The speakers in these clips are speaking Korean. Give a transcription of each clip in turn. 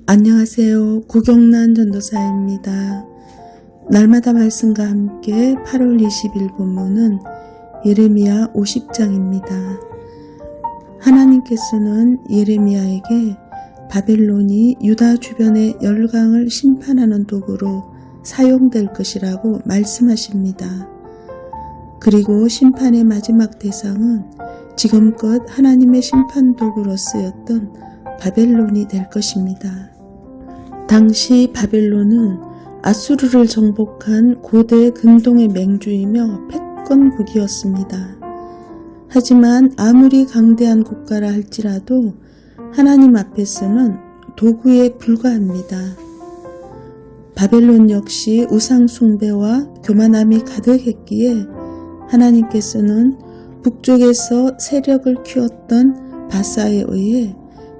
안녕하세요. 구경란 전도사입니다. 날마다 말씀과 함께 8월 20일 본문은 예레미야 50장입니다. 하나님께서는 예레미야에게 바벨론이 유다 주변의 열강을 심판하는 도구로 사용될 것이라고 말씀하십니다. 그리고 심판의 마지막 대상은 지금껏 하나님의 심판 도구로 쓰였던 바벨론이 될 것입니다. 당시 바벨론은 아수르를 정복한 고대 근동의 맹주이며 패권국이었습니다. 하지만 아무리 강대한 국가라 할지라도 하나님 앞에서는 도구에 불과합니다. 바벨론 역시 우상 숭배와 교만함이 가득했기에 하나님께서는 북쪽에서 세력을 키웠던 바사에 의해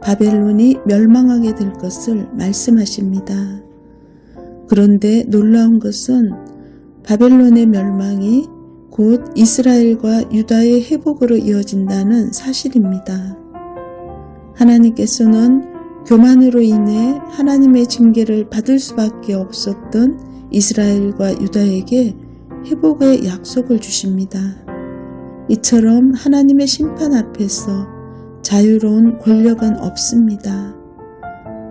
바벨론이 멸망하게 될 것을 말씀하십니다. 그런데 놀라운 것은 바벨론의 멸망이 곧 이스라엘과 유다의 회복으로 이어진다는 사실입니다. 하나님께서는 교만으로 인해 하나님의 징계를 받을 수밖에 없었던 이스라엘과 유다에게 회복의 약속을 주십니다. 이처럼 하나님의 심판 앞에서 자유로운 권력은 없습니다.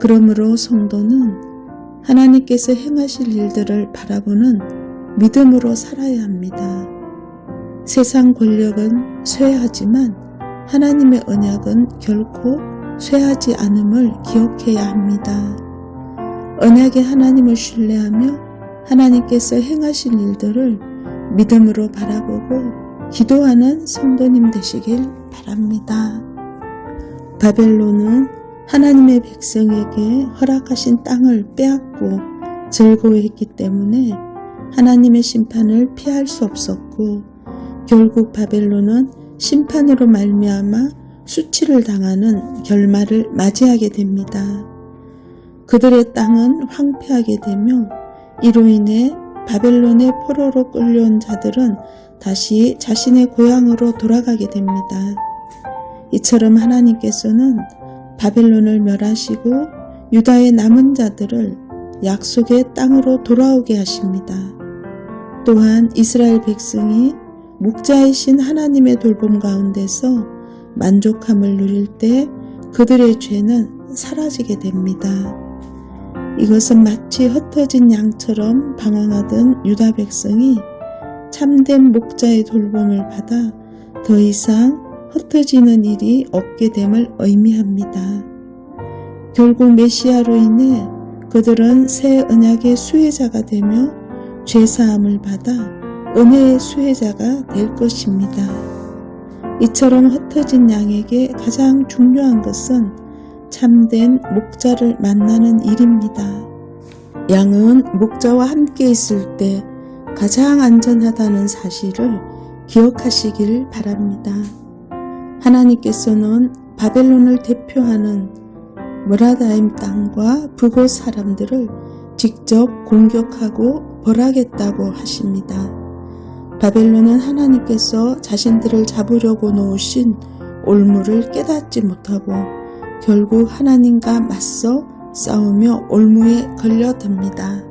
그러므로 성도는 하나님께서 행하실 일들을 바라보는 믿음으로 살아야 합니다. 세상 권력은 쇠하지만 하나님의 언약은 결코 쇠하지 않음을 기억해야 합니다. 언약의 하나님을 신뢰하며 하나님께서 행하실 일들을 믿음으로 바라보고 기도하는 성도님 되시길 바랍니다. 바벨론은 하나님의 백성에게 허락하신 땅을 빼앗고 즐거워했기 때문에 하나님의 심판을 피할 수 없었고 결국 바벨론은 심판으로 말미암아 수치를 당하는 결말을 맞이하게 됩니다. 그들의 땅은 황폐하게 되며 이로 인해 바벨론의 포로로 끌려온 자들은 다시 자신의 고향으로 돌아가게 됩니다. 이처럼 하나님께서는 바벨론을 멸하시고 유다의 남은 자들을 약속의 땅으로 돌아오게 하십니다. 또한 이스라엘 백성이 목자이신 하나님의 돌봄 가운데서 만족함을 누릴 때 그들의 죄는 사라지게 됩니다. 이것은 마치 흩어진 양처럼 방황하던 유다 백성이 참된 목자의 돌봄을 받아 더 이상 흩어지는 일이 없게 됨을 의미합니다. 결국 메시아로 인해 그들은 새 언약의 수혜자가 되며 죄사함을 받아 은혜의 수혜자가 될 것입니다. 이처럼 흩어진 양에게 가장 중요한 것은 참된 목자를 만나는 일입니다. 양은 목자와 함께 있을 때 가장 안전하다는 사실을 기억하시길 바랍니다. 하나님께서는 바벨론을 대표하는 무라다임 땅과 북곳 사람들을 직접 공격하고 벌하겠다고 하십니다. 바벨론은 하나님께서 자신들을 잡으려고 놓으신 올무를 깨닫지 못하고 결국 하나님과 맞서 싸우며 올무에 걸려듭니다.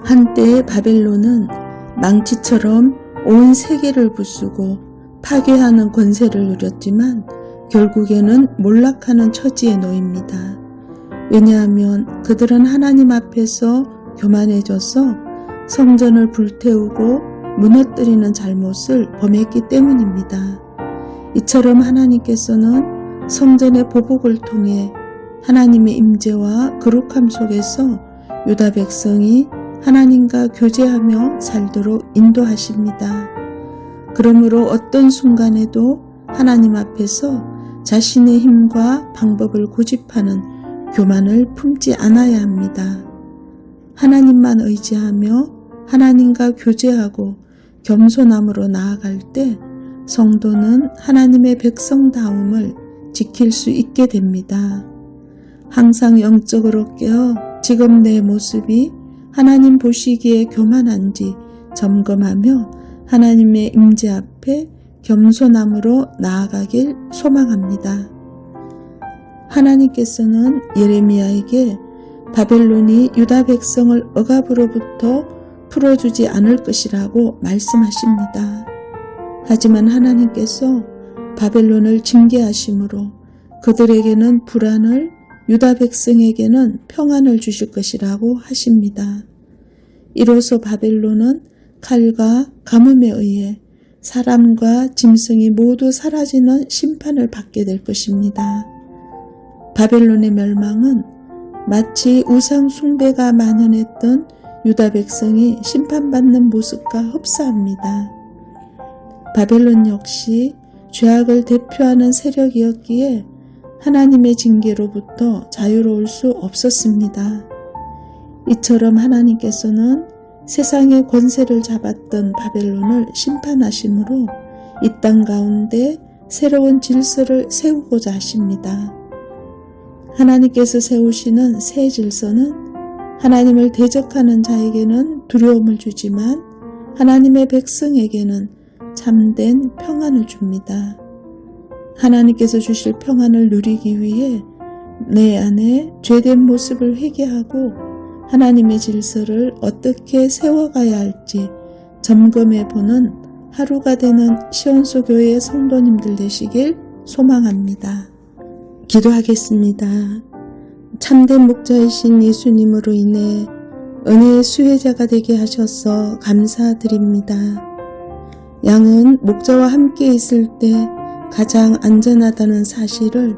한때 바벨론은 망치처럼 온 세계를 부수고 파괴하는 권세를 누렸지만 결국에는 몰락하는 처지에 놓입니다. 왜냐하면 그들은 하나님 앞에서 교만해져서 성전을 불태우고 무너뜨리는 잘못을 범했기 때문입니다. 이처럼 하나님께서는 성전의 보복을 통해 하나님의 임재와 거룩함 속에서 유다 백성이 하나님과 교제하며 살도록 인도하십니다. 그러므로 어떤 순간에도 하나님 앞에서 자신의 힘과 방법을 고집하는 교만을 품지 않아야 합니다. 하나님만 의지하며 하나님과 교제하고 겸손함으로 나아갈 때 성도는 하나님의 백성다움을 지킬 수 있게 됩니다. 항상 영적으로 깨어 지금 내 모습이 하나님 보시기에 교만한지 점검하며 하나님의 임재 앞에 겸손함으로 나아가길 소망합니다. 하나님께서는 예레미야에게 바벨론이 유다 백성을 억압으로부터 풀어주지 않을 것이라고 말씀하십니다. 하지만 하나님께서 바벨론을 징계하심으로 그들에게는 불안을, 유다 백성에게는 평안을 주실 것이라고 하십니다. 이로써 바벨론은 칼과 가뭄에 의해 사람과 짐승이 모두 사라지는 심판을 받게 될 것입니다. 바벨론의 멸망은 마치 우상 숭배가 만연했던 유다 백성이 심판받는 모습과 흡사합니다. 바벨론 역시 죄악을 대표하는 세력이었기에 하나님의 징계로부터 자유로울 수 없었습니다. 이처럼 하나님께서는 세상의 권세를 잡았던 바벨론을 심판하심으로 이 땅 가운데 새로운 질서를 세우고자 하십니다. 하나님께서 세우시는 새 질서는 하나님을 대적하는 자에게는 두려움을 주지만 하나님의 백성에게는 참된 평안을 줍니다. 하나님께서 주실 평안을 누리기 위해 내 안에 죄된 모습을 회개하고 하나님의 질서를 어떻게 세워가야 할지 점검해보는 하루가 되는 시온소 교회의 성도님들 되시길 소망합니다. 기도하겠습니다. 참된 목자이신 예수님으로 인해 은혜의 수혜자가 되게 하셔서 감사드립니다. 양은 목자와 함께 있을 때 가장 안전하다는 사실을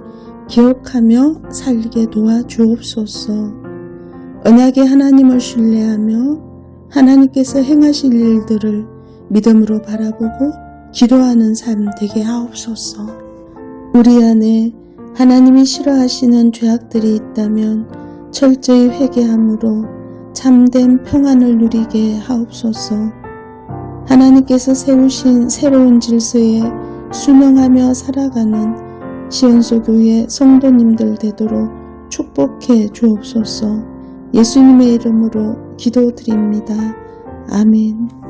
기억하며 살게 도와주옵소서. 언약의 하나님을 신뢰하며 하나님께서 행하실 일들을 믿음으로 바라보고 기도하는 삶 되게 하옵소서. 우리 안에 하나님이 싫어하시는 죄악들이 있다면 철저히 회개함으로 참된 평안을 누리게 하옵소서. 하나님께서 세우신 새로운 질서에 순응하며 살아가는 시온소 교회 성도님들 되도록 축복해 주옵소서. 예수님의 이름으로 기도드립니다. 아멘.